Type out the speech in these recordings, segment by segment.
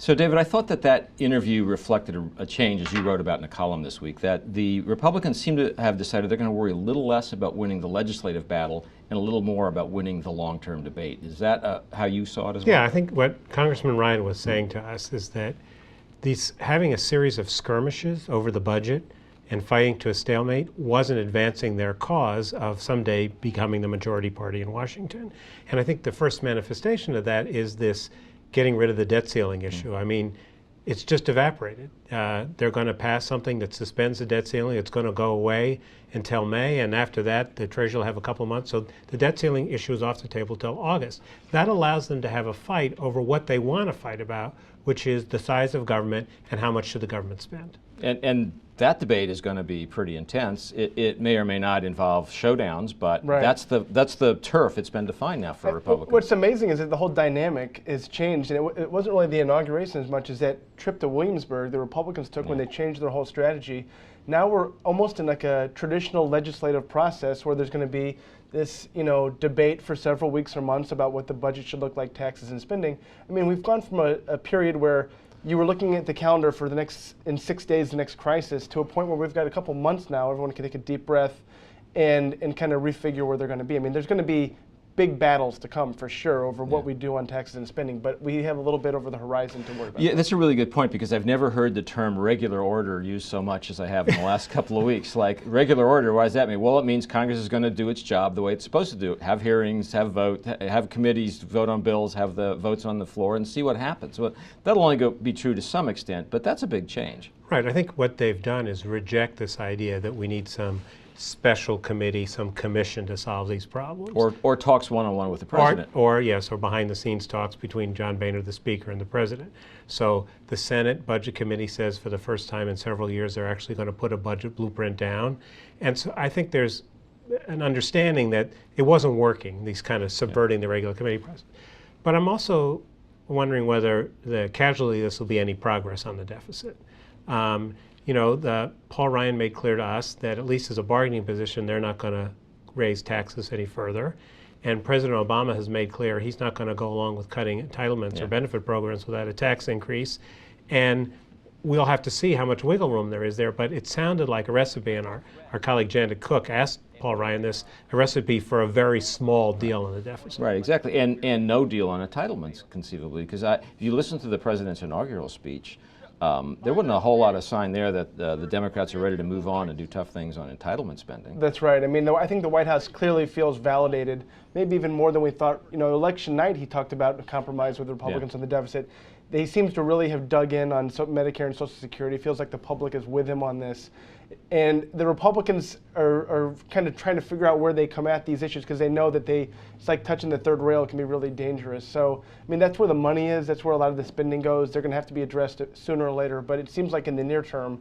So, David, I thought that interview reflected a change, as you wrote about in a column this week, that the Republicans seem to have decided they're going to worry a little less about winning the legislative battle and a little more about winning the long-term debate. Is that how you saw it as well? Yeah, I think what Congressman Ryan was saying to us is that having a series of skirmishes over the budget and fighting to a stalemate wasn't advancing their cause of someday becoming the majority party in Washington. And I think the first manifestation of that is this getting rid of the debt ceiling issue. I mean, it's just evaporated. They're going to pass something that suspends the debt ceiling. It's going to go away until May, and after that, the Treasury will have a couple of months. So the debt ceiling issue is off the table till August. That allows them to have a fight over what they want to fight about, which is the size of government and how much should the government spend. And that debate is going to be pretty intense. It may or may not involve showdowns, but that's the turf it's been defined now for Republicans. What's amazing is that the whole dynamic has changed, and it wasn't really the inauguration as much as that trip to Williamsburg the Republicans took when they changed their whole strategy. Now we're almost in like a traditional legislative process where there's going to be this, debate for several weeks or months about what the budget should look like, taxes and spending. I mean, we've gone from a period where you were looking at the calendar for in 6 days, the next crisis, to a point where we've got a couple months now. Everyone can take a deep breath and kind of refigure where they're going to be. I mean, there's going to be big battles to come for sure over what we do on taxes and spending, but we have a little bit over the horizon to worry about. Yeah, that's a really good point, because I've never heard the term regular order used so much as I have in the last couple of weeks. Like, regular order, what does that mean? Well, it means Congress is going to do its job the way it's supposed to do it. Have hearings, have committees vote on bills, have the votes on the floor, and see what happens. Well, that'll only be true to some extent, but that's a big change. Right. I think what they've done is reject this idea that we need some special committee, some commission to solve these problems. Or talks one-on-one with the president. Or behind-the-scenes talks between John Boehner, the Speaker, and the President. So the Senate Budget Committee says for the first time in several years they're actually going to put a budget blueprint down. And so I think there's an understanding that it wasn't working, these kind of subverting the regular committee process. But I'm also wondering whether the casualty of this will be any progress on the deficit. Paul Ryan made clear to us that at least as a bargaining position, they're not going to raise taxes any further. And President Obama has made clear he's not going to go along with cutting entitlements or benefit programs without a tax increase. And we'll have to see how much wiggle room there is there. But it sounded like a recipe, and our colleague Janet Cook asked Paul Ryan this, a recipe for a very small deal on the deficit. Right, exactly. And no deal on entitlements, conceivably. Because if you listen to the president's inaugural speech, there wasn't a whole lot of sign there that the Democrats are ready to move on and do tough things on entitlement spending. That's right. I mean, I think the White House clearly feels validated, maybe even more than we thought. Election night he talked about a compromise with the Republicans on the deficit. He seems to really have dug in on Medicare and Social Security. It feels like the public is with him on this. And the Republicans are kind of trying to figure out where they come at these issues, because they know that it's like touching the third rail. It can be really dangerous. So, I mean, that's where the money is. That's where a lot of the spending goes. They're going to have to be addressed sooner or later. But it seems like in the near term,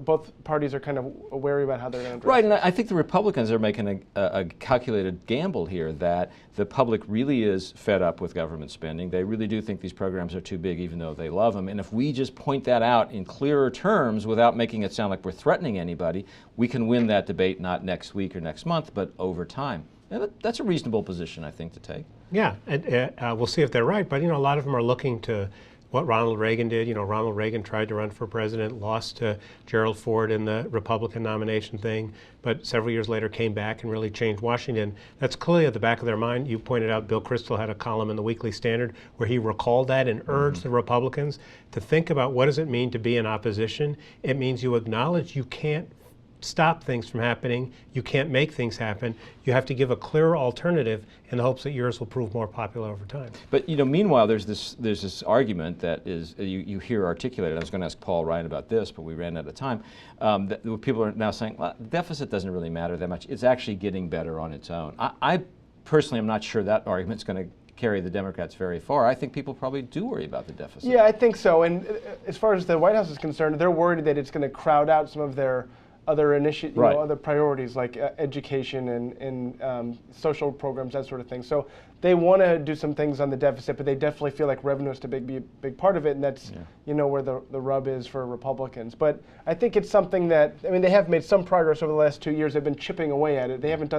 both parties are kind of wary about how they're going to address it. Right, and I think the Republicans are making a calculated gamble here that the public really is fed up with government spending. They really do think these programs are too big, even though they love them. And if we just point that out in clearer terms without making it sound like we're threatening anybody, we can win that debate not next week or next month, but over time. And that's a reasonable position, I think, to take. Yeah, and we'll see if they're right. But, a lot of them are looking to what Ronald Reagan did. Ronald Reagan tried to run for president, lost to Gerald Ford in the Republican nomination thing, but several years later came back and really changed Washington. That's clearly at the back of their mind. You pointed out Bill Kristol had a column in the Weekly Standard where he recalled that and urged the Republicans to think about what does it mean to be in opposition. It means you acknowledge you can't stop things from happening. You can't make things happen. You have to give a clearer alternative in the hopes that yours will prove more popular over time. But meanwhile, there's this argument that is you hear articulated. I was going to ask Paul Ryan about this, but we ran out of time. That people are now saying, well, the deficit doesn't really matter that much. It's actually getting better on its own. I personally am not sure that argument's going to carry the Democrats very far. I think people probably do worry about the deficit. Yeah, I think so. And as far as the White House is concerned, they're worried that it's going to crowd out some of their other you Right. know, other priorities like education and social programs, that sort of thing. So they want to do some things on the deficit, but they definitely feel like revenue is to be a big part of it, and that's you know where the rub is for Republicans. But I think it's something that, I mean, they have made some progress over the last 2 years. They've been chipping away at it. They haven't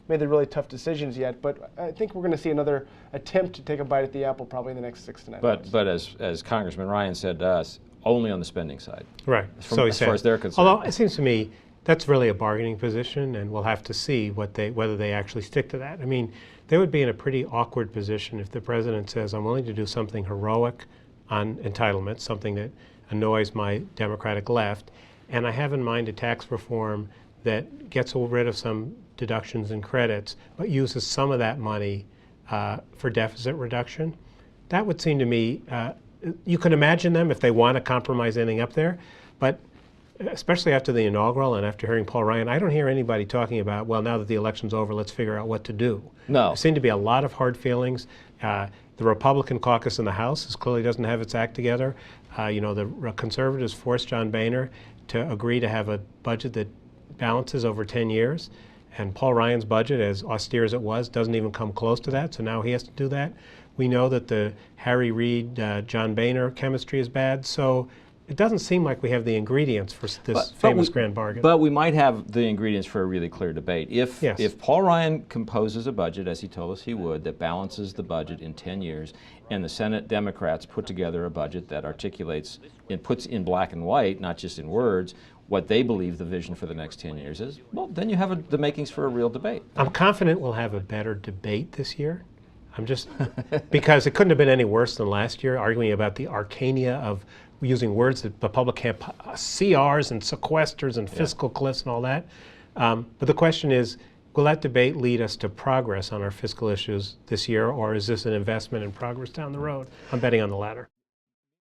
made the really tough decisions yet, but I think we're going to see another attempt to take a bite at the apple probably in the next 6 to 9 months. But as Congressman Ryan said to us, only on the spending side. Right. As far as they're concerned. Although it seems to me that's really a bargaining position, and we'll have to see whether they actually stick to that. I mean, they would be in a pretty awkward position if the president says, I'm willing to do something heroic on entitlements, something that annoys my Democratic left, and I have in mind a tax reform that gets rid of some deductions and credits, but uses some of that money for deficit reduction. That would seem to me, you can imagine them if they want to compromise anything up there, but especially after the inaugural and after hearing Paul Ryan, I don't hear anybody talking about, well, now that the election's over, let's figure out what to do. No. There seem to be a lot of hard feelings. The Republican caucus in the House clearly doesn't have its act together. You know, the conservatives forced John Boehner to agree to have a budget that balances over 10 years. And Paul Ryan's budget, as austere as it was, doesn't even come close to that, so now he has to do that. We know that the Harry Reid, John Boehner chemistry is bad, so it doesn't seem like we have the ingredients for this famous grand bargain. But we might have the ingredients for a really clear debate. If Paul Ryan composes a budget, as he told us he would, that balances the budget in 10 years, and the Senate Democrats put together a budget that articulates and puts in black and white, not just in words, what they believe the vision for the next 10 years is, well, then you have the makings for a real debate. I'm confident we'll have a better debate this year. I'm just, because it couldn't have been any worse than last year, arguing about the arcana of using words that the public can't, CRs and sequesters and fiscal cliffs and all that. But the question is, will that debate lead us to progress on our fiscal issues this year, or is this an investment in progress down the road? I'm betting on the latter.